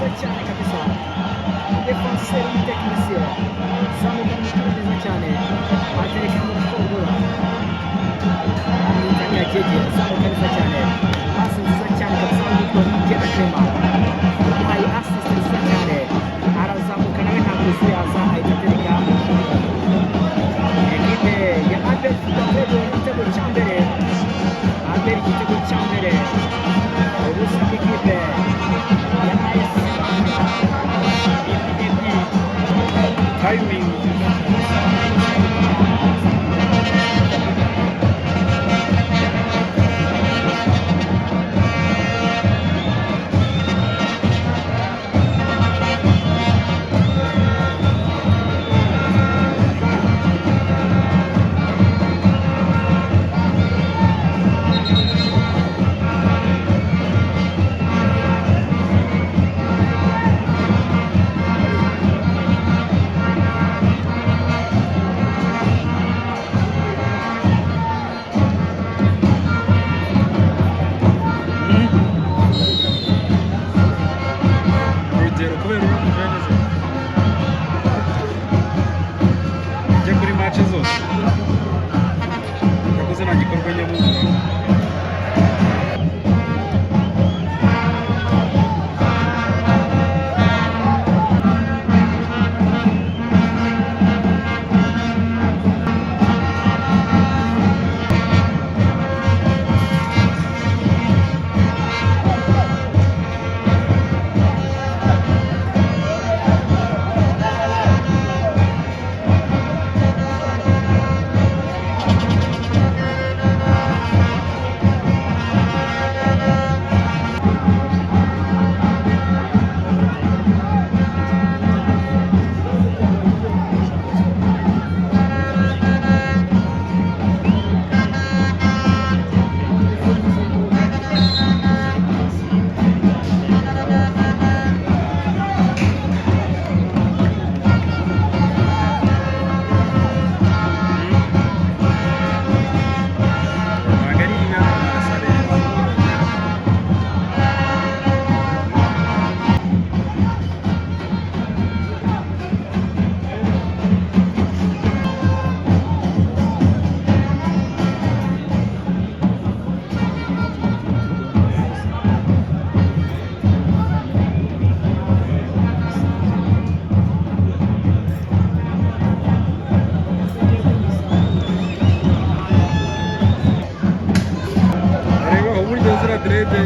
nziza cyane kabisa, defanseri w'umutekinisiye zamuka umupira neza cyane, atereka mu gukongora amwitanya Jeje, zamuka neza cyane, pasi nziza cyane kabisa witwa Nigena Clement, umuhaye assist nziza cyane, arazamuka nawe ntabwo yaza ahita atereka ekipe ya Albert David igitego cya mbere, Albert igitego cya mbere, ubusa bw'ikipe ya AS timing. urugero kubera uri umuveneza ujya kuri match zose yakoze nta gikorwa nyamukuru. Reba uburyo zira direde